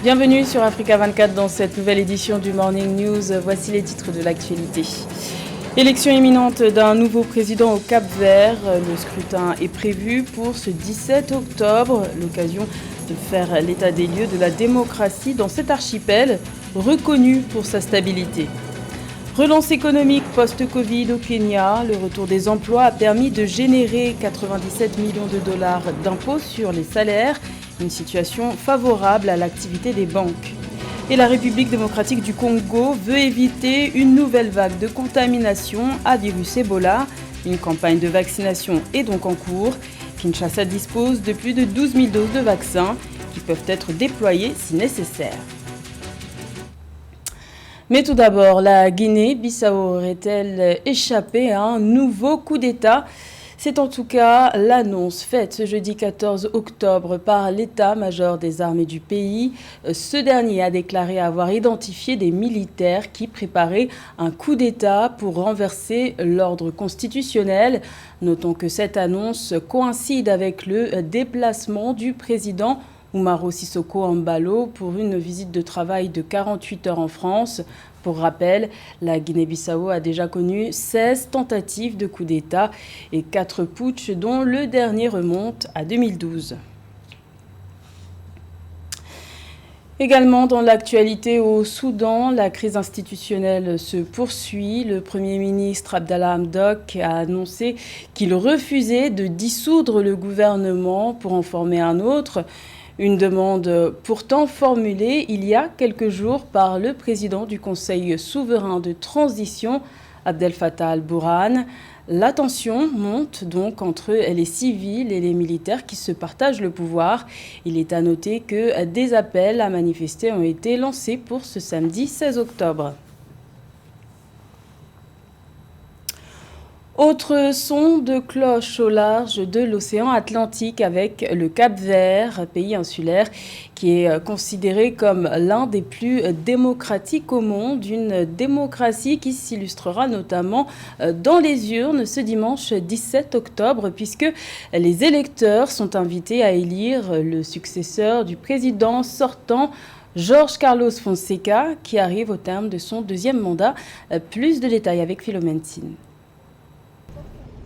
Bienvenue sur Africa 24 dans cette nouvelle édition du Morning News. Voici les titres de l'actualité. Élection imminente d'un nouveau président au Cap-Vert. Le scrutin est prévu pour ce 17 octobre. L'occasion de faire l'état des lieux de la démocratie dans cet archipel, reconnu pour sa stabilité. Relance économique post-Covid au Kenya. Le retour des emplois a permis de générer 97 millions de dollars d'impôts sur les salaires. Une situation favorable à l'activité des banques. Et la République démocratique du Congo veut éviter une nouvelle vague de contamination à virus Ebola. Une campagne de vaccination est donc en cours. Kinshasa dispose de plus de 12 000 doses de vaccins qui peuvent être déployées si nécessaire. Mais tout d'abord, la Guinée-Bissau aurait-elle échappé à un nouveau coup d'État ? C'est en tout cas l'annonce faite ce jeudi 14 octobre par l'état-major des armées du pays. Ce dernier a déclaré avoir identifié des militaires qui préparaient un coup d'État pour renverser l'ordre constitutionnel. Notons que cette annonce coïncide avec le déplacement du président Umaro Sissoko Embalo pour une visite de travail de 48 heures en France. Pour rappel, la Guinée-Bissau a déjà connu 16 tentatives de coup d'État et 4 putschs, dont le dernier remonte à 2012. Également dans l'actualité au Soudan, la crise institutionnelle se poursuit. Le Premier ministre Abdallah Hamdok a annoncé qu'il refusait de dissoudre le gouvernement pour en former un autre. Une demande pourtant formulée il y a quelques jours par le président du Conseil souverain de transition, Abdel Fattah al-Burhan. La tension monte donc entre les civils et les militaires qui se partagent le pouvoir. Il est à noter que des appels à manifester ont été lancés pour ce samedi 16 octobre. Autre son de cloche au large de l'océan Atlantique avec le Cap-Vert, pays insulaire qui est considéré comme l'un des plus démocratiques au monde. Une démocratie qui s'illustrera notamment dans les urnes ce dimanche 17 octobre puisque les électeurs sont invités à élire le successeur du président sortant, Jorge Carlos Fonseca, qui arrive au terme de son deuxième mandat. Plus de détails avec Philomène Tine.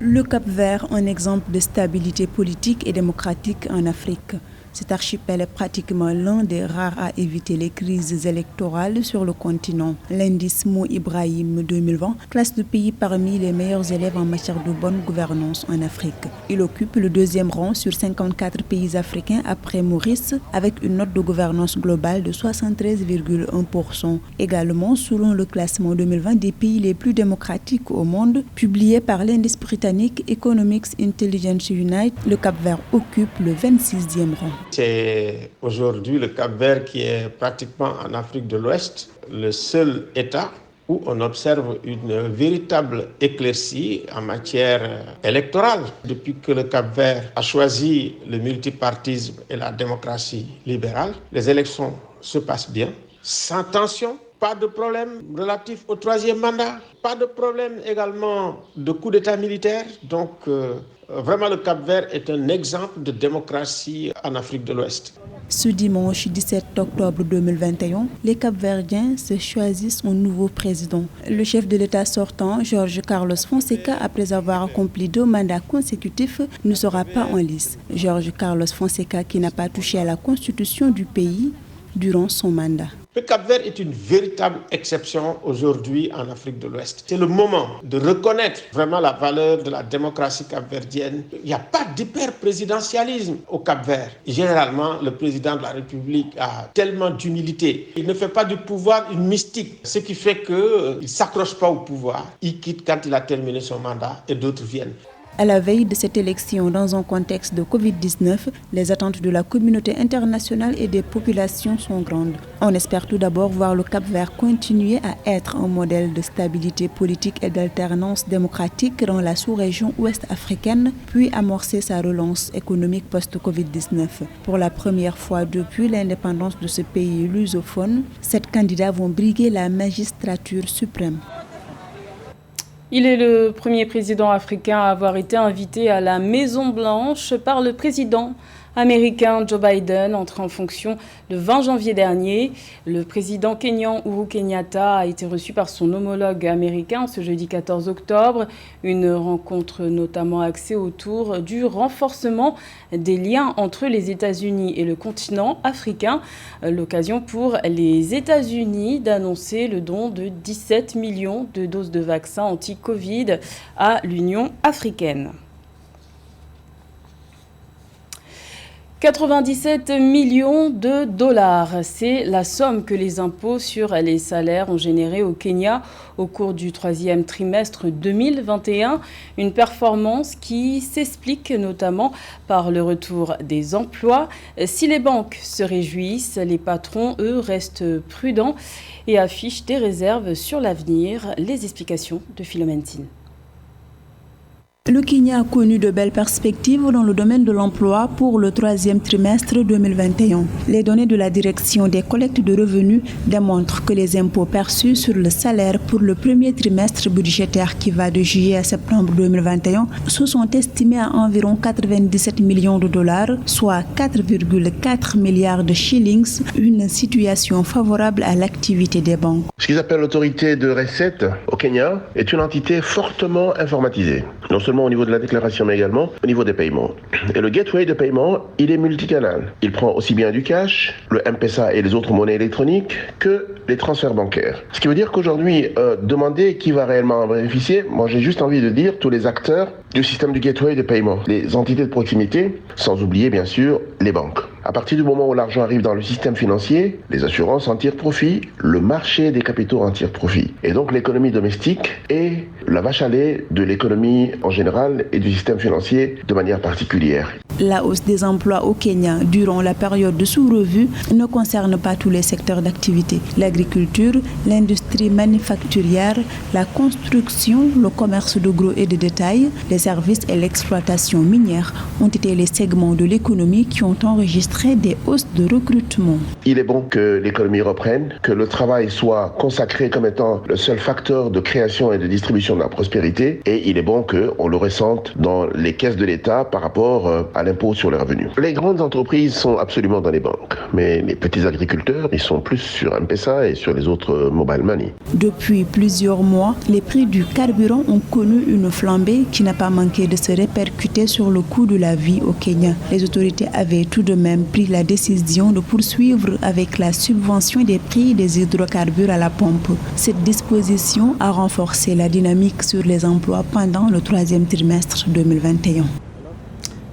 Le Cap-Vert, un exemple de stabilité politique et démocratique en Afrique. Cet archipel est pratiquement l'un des rares à éviter les crises électorales sur le continent. L'indice Mo Ibrahim 2020 classe le pays parmi les meilleurs élèves en matière de bonne gouvernance en Afrique. Il occupe le deuxième rang sur 54 pays africains après Maurice, avec une note de gouvernance globale de 73,1%. Également, selon le classement 2020 des pays les plus démocratiques au monde, publié par l'indice britannique Economics Intelligence Unite, le Cap-Vert occupe le 26e rang. C'est aujourd'hui le Cap-Vert qui est pratiquement en Afrique de l'Ouest, le seul État où on observe une véritable éclaircie en matière électorale. Depuis que le Cap-Vert a choisi le multipartisme et la démocratie libérale, les élections se passent bien, sans tension. Pas de problème relatif au troisième mandat, pas de problème également de coup d'État militaire. Donc, vraiment, le Cap-Vert est un exemple de démocratie en Afrique de l'Ouest. Ce dimanche 17 octobre 2021, les Cap-Verdiens se choisissent un nouveau président. Le chef de l'État sortant, Jorge Carlos Fonseca, après avoir accompli 2 mandats consécutifs, ne sera pas en lice. Jorge Carlos Fonseca, qui n'a pas touché à la constitution du pays durant son mandat. Le Cap-Vert est une véritable exception aujourd'hui en Afrique de l'Ouest. C'est le moment de reconnaître vraiment la valeur de la démocratie capverdienne. Il n'y a pas d'hyper-présidentialisme au Cap-Vert. Généralement, le président de la République a tellement d'humilité. Il ne fait pas du pouvoir une mystique, ce qui fait qu'il ne s'accroche pas au pouvoir. Il quitte quand il a terminé son mandat et d'autres viennent. À la veille de cette élection, dans un contexte de Covid-19, les attentes de la communauté internationale et des populations sont grandes. On espère tout d'abord voir le Cap-Vert continuer à être un modèle de stabilité politique et d'alternance démocratique dans la sous-région ouest africaine, puis amorcer sa relance économique post-Covid-19. Pour la première fois depuis l'indépendance de ce pays lusophone, 7 candidats vont briguer la magistrature suprême. Il est le premier président africain à avoir été invité à la Maison-Blanche par le président américain Joe Biden, entré en fonction le 20 janvier dernier. Le président kényan Uhuru Kenyatta a été reçu par son homologue américain ce jeudi 14 octobre. Une rencontre notamment axée autour du renforcement des liens entre les États-Unis et le continent africain. L'occasion pour les États-Unis d'annoncer le don de 17 millions de doses de vaccins anti-Covid à l'Union africaine. 97 millions de dollars, c'est la somme que les impôts sur les salaires ont généré au Kenya au cours du troisième trimestre 2021. Une performance qui s'explique notamment par le retour des emplois. Si les banques se réjouissent, les patrons, eux, restent prudents et affichent des réserves sur l'avenir. Les explications de Philomène Tine. Le Kenya a connu de belles perspectives dans le domaine de l'emploi pour le troisième trimestre 2021. Les données de la direction des collectes de revenus démontrent que les impôts perçus sur le salaire pour le premier trimestre budgétaire qui va de juillet à septembre 2021 se sont estimés à environ 97 millions de dollars, soit 4,4 milliards de shillings, une situation favorable à l'activité des banques. Ce qu'ils appellent l'autorité de recettes au Kenya est une entité fortement informatisée. Non seulement au niveau de la déclaration, mais également au niveau des paiements. Et le gateway de paiement, il est multicanal. Il prend aussi bien du cash, le M-Pesa et les autres monnaies électroniques, que les transferts bancaires. Ce qui veut dire qu'aujourd'hui, demander qui va réellement en bénéficier, moi j'ai juste envie de dire tous les acteurs du système du gateway de paiement, les entités de proximité, sans oublier bien sûr les banques. À partir du moment où l'argent arrive dans le système financier, les assurances en tirent profit, le marché des capitaux en tire profit. Et donc l'économie domestique est la vache à lait de l'économie en général et du système financier de manière particulière. La hausse des emplois au Kenya durant la période de sous-revue ne concerne pas tous les secteurs d'activité. L'agriculture, l'industrie manufacturière, la construction, le commerce de gros et de détail, les services et l'exploitation minière ont été les segments de l'économie qui ont enregistré des hausses de recrutement. Il est bon que l'économie reprenne, que le travail soit consacré comme étant le seul facteur de création et de distribution de la prospérité, et il est bon qu'on le ressente dans les caisses de l'État par rapport à l'impôt sur les revenus. Les grandes entreprises sont absolument dans les banques, mais les petits agriculteurs, ils sont plus sur M-Pesa et sur les autres mobile money. Depuis plusieurs mois, les prix du carburant ont connu une flambée qui n'a pas manqué de se répercuter sur le coût de la vie au Kenya. Les autorités avaient tout de même pris la décision de poursuivre avec la subvention des prix des hydrocarbures à la pompe. Cette disposition a renforcé la dynamique sur les emplois pendant le troisième trimestre 2021.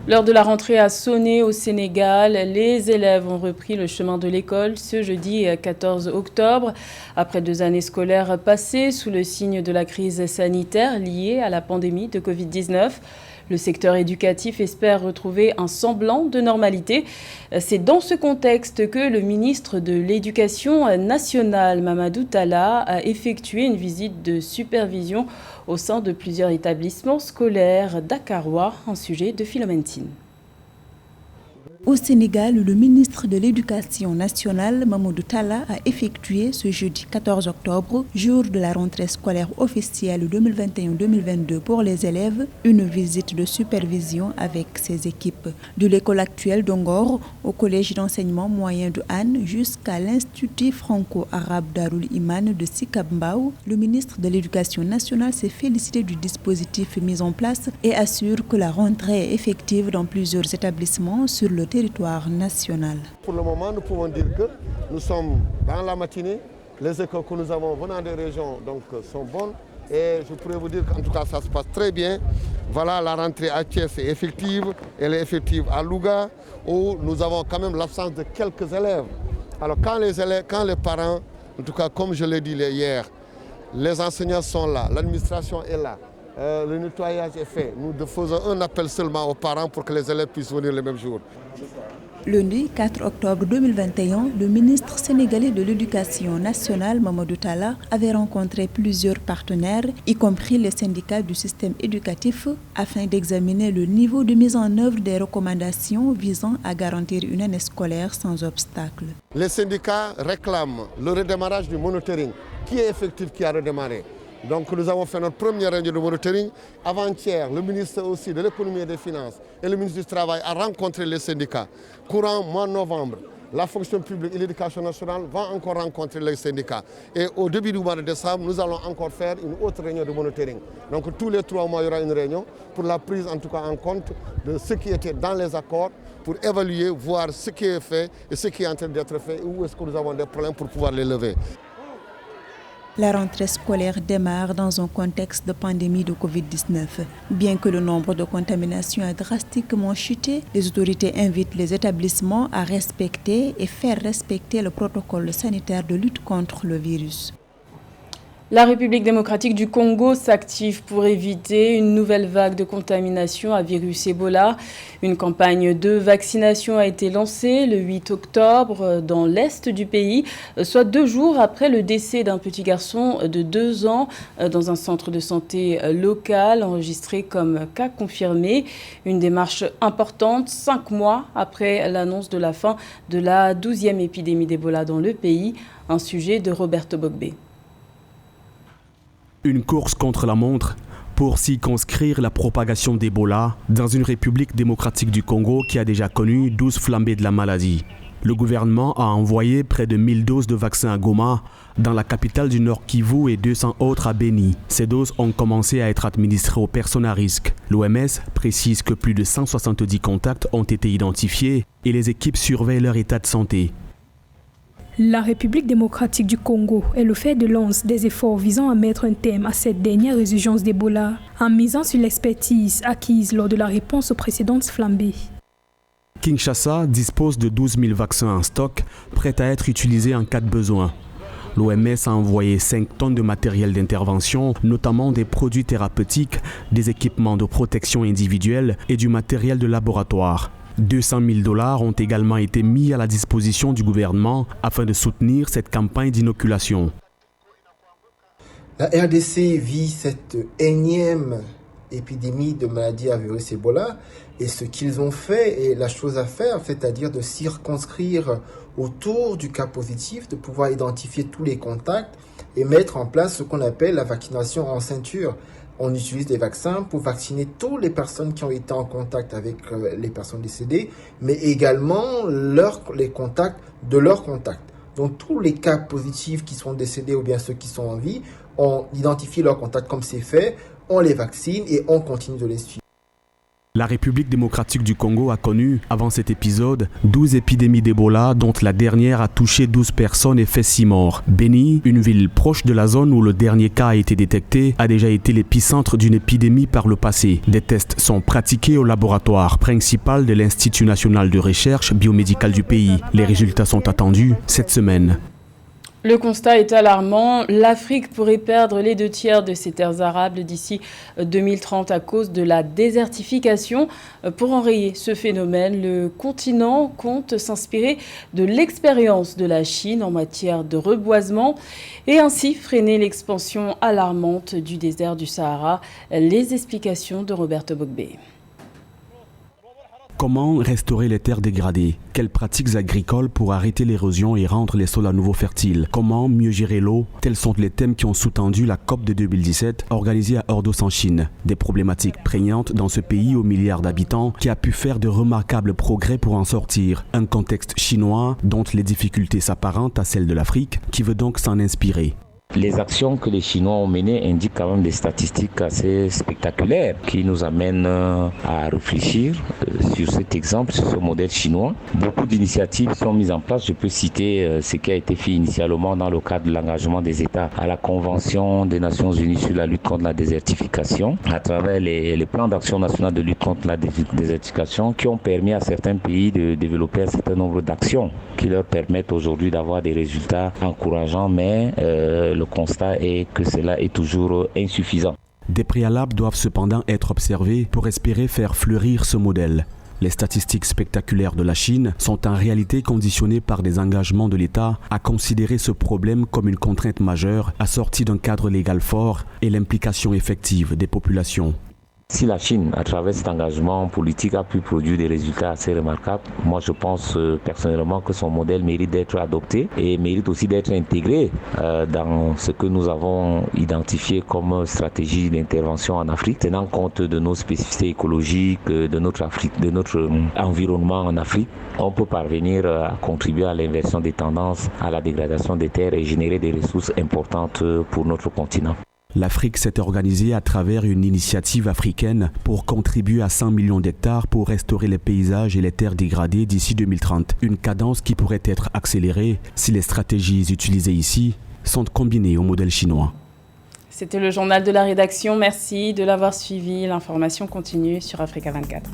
L'heure de la rentrée a sonné au Sénégal. Les élèves ont repris le chemin de l'école ce jeudi 14 octobre. Après 2 années scolaires passées sous le signe de la crise sanitaire liée à la pandémie de Covid-19, le secteur éducatif espère retrouver un semblant de normalité. C'est dans ce contexte que le ministre de l'Éducation nationale, Mamadou Talla, a effectué une visite de supervision au sein de plusieurs établissements scolaires dakarois, un sujet de Philomène Tine. Au Sénégal, le ministre de l'Éducation nationale, Mamadou Talla, a effectué ce jeudi 14 octobre, jour de la rentrée scolaire officielle 2021-2022 pour les élèves, une visite de supervision avec ses équipes. De l'école actuelle d'Ongor au collège d'enseignement moyen de Anne jusqu'à l'Institut franco-arabe Darul Iman de Sikambao, le ministre de l'Éducation nationale s'est félicité du dispositif mis en place et assure que la rentrée est effective dans plusieurs établissements sur le territoire national. Pour le moment, nous pouvons dire que nous sommes dans la matinée. Les écoles que nous avons venant des régions sont bonnes. Et je pourrais vous dire qu'en tout cas, ça se passe très bien. Voilà, la rentrée à Thiès est effective. Elle est effective à Louga, où nous avons quand même l'absence de quelques élèves. Alors quand les parents, en tout cas comme je l'ai dit hier, les enseignants sont là, l'administration est là. Le nettoyage est fait. Nous faisons un appel seulement aux parents pour que les élèves puissent venir le même jour. Lundi 4 octobre 2021, le ministre sénégalais de l'Éducation nationale, Mamadou Talla, avait rencontré plusieurs partenaires, y compris les syndicats du système éducatif, afin d'examiner le niveau de mise en œuvre des recommandations visant à garantir une année scolaire sans obstacle. Les syndicats réclament le redémarrage du monitoring, qui est effectif, qui a redémarré. Donc nous avons fait notre première réunion de monitoring. Avant-hier, le ministre aussi de l'économie et des finances et le ministre du Travail a rencontré les syndicats. Courant mois de novembre, la fonction publique et l'éducation nationale vont encore rencontrer les syndicats. Et au début du mois de décembre, nous allons encore faire une autre réunion de monitoring. Donc tous les 3 mois, il y aura une réunion pour la prise en tout cas en compte de ce qui était dans les accords, pour évaluer, voir ce qui est fait et ce qui est en train d'être fait, et où est-ce que nous avons des problèmes pour pouvoir les lever. La rentrée scolaire démarre dans un contexte de pandémie de Covid-19. Bien que le nombre de contaminations a drastiquement chuté, les autorités invitent les établissements à respecter et faire respecter le protocole sanitaire de lutte contre le virus. La République démocratique du Congo s'active pour éviter une nouvelle vague de contamination à virus Ebola. Une campagne de vaccination a été lancée le 8 octobre dans l'est du pays, soit 2 jours après le décès d'un petit garçon de 2 ans dans un centre de santé local enregistré comme cas confirmé. Une démarche importante 5 mois après l'annonce de la fin de la 12e épidémie d'Ebola dans le pays. Un sujet de Roberto Bogbe. Une course contre la montre pour circonscrire la propagation d'Ebola dans une République démocratique du Congo qui a déjà connu 12 flambées de la maladie. Le gouvernement a envoyé près de 1000 doses de vaccins à Goma, dans la capitale du Nord Kivu, et 200 autres à Beni. Ces doses ont commencé à être administrées aux personnes à risque. L'OMS précise que plus de 170 contacts ont été identifiés et les équipes surveillent leur état de santé. La République démocratique du Congo est le fer de lance des efforts visant à mettre un terme à cette dernière résurgence d'Ebola, en misant sur l'expertise acquise lors de la réponse aux précédentes flambées. Kinshasa dispose de 12 000 vaccins en stock, prêts à être utilisés en cas de besoin. L'OMS a envoyé 5 tonnes de matériel d'intervention, notamment des produits thérapeutiques, des équipements de protection individuelle et du matériel de laboratoire. 200 000 $ ont également été mis à la disposition du gouvernement afin de soutenir cette campagne d'inoculation. La RDC vit cette énième épidémie de maladie à virus Ebola et ce qu'ils ont fait est la chose à faire, c'est-à-dire de circonscrire autour du cas positif, de pouvoir identifier tous les contacts et mettre en place ce qu'on appelle la vaccination en ceinture. On utilise des vaccins pour vacciner toutes les personnes qui ont été en contact avec les personnes décédées, mais également les contacts de leurs contacts. Donc tous les cas positifs qui sont décédés ou bien ceux qui sont en vie, on identifie leurs contacts comme c'est fait, on les vaccine et on continue de les suivre. La République démocratique du Congo a connu, avant cet épisode, 12 épidémies d'Ebola, dont la dernière a touché 12 personnes et fait 6 morts. Beni, une ville proche de la zone où le dernier cas a été détecté, a déjà été l'épicentre d'une épidémie par le passé. Des tests sont pratiqués au laboratoire principal de l'Institut national de recherche biomédicale du pays. Les résultats sont attendus cette semaine. Le constat est alarmant. L'Afrique pourrait perdre les 2/3 de ses terres arables d'ici 2030 à cause de la désertification. Pour enrayer ce phénomène, le continent compte s'inspirer de l'expérience de la Chine en matière de reboisement et ainsi freiner l'expansion alarmante du désert du Sahara. Les explications de Roberto Bogbe. Comment restaurer les terres dégradées? Quelles pratiques agricoles pour arrêter l'érosion et rendre les sols à nouveau fertiles? Comment mieux gérer l'eau? Tels sont les thèmes qui ont sous-tendu la COP de 2017 organisée à Ordos en Chine. Des problématiques prégnantes dans ce pays aux milliards d'habitants qui a pu faire de remarquables progrès pour en sortir. Un contexte chinois dont les difficultés s'apparentent à celles de l'Afrique qui veut donc s'en inspirer. Les actions que les Chinois ont menées indiquent quand même des statistiques assez spectaculaires qui nous amènent à réfléchir sur cet exemple, sur ce modèle chinois. Beaucoup d'initiatives sont mises en place. Je peux citer ce qui a été fait initialement dans le cadre de l'engagement des États à la Convention des Nations Unies sur la lutte contre la désertification, à travers les plans d'action national de lutte contre la désertification qui ont permis à certains pays de développer un certain nombre d'actions qui leur permettent aujourd'hui d'avoir des résultats encourageants, mais le constat est que cela est toujours insuffisant. Des préalables doivent cependant être observés pour espérer faire fleurir ce modèle. Les statistiques spectaculaires de la Chine sont en réalité conditionnées par des engagements de l'État à considérer ce problème comme une contrainte majeure assortie d'un cadre légal fort et l'implication effective des populations. Si la Chine, à travers cet engagement politique, a pu produire des résultats assez remarquables, moi je pense personnellement que son modèle mérite d'être adopté et mérite aussi d'être intégré dans ce que nous avons identifié comme stratégie d'intervention en Afrique, tenant compte de nos spécificités écologiques, de notre environnement en Afrique. On peut parvenir à contribuer à l'inversion des tendances, à la dégradation des terres et générer des ressources importantes pour notre continent. L'Afrique s'est organisée à travers une initiative africaine pour contribuer à 100 millions d'hectares pour restaurer les paysages et les terres dégradées d'ici 2030. Une cadence qui pourrait être accélérée si les stratégies utilisées ici sont combinées au modèle chinois. C'était le journal de la rédaction. Merci de l'avoir suivi. L'information continue sur Africa 24.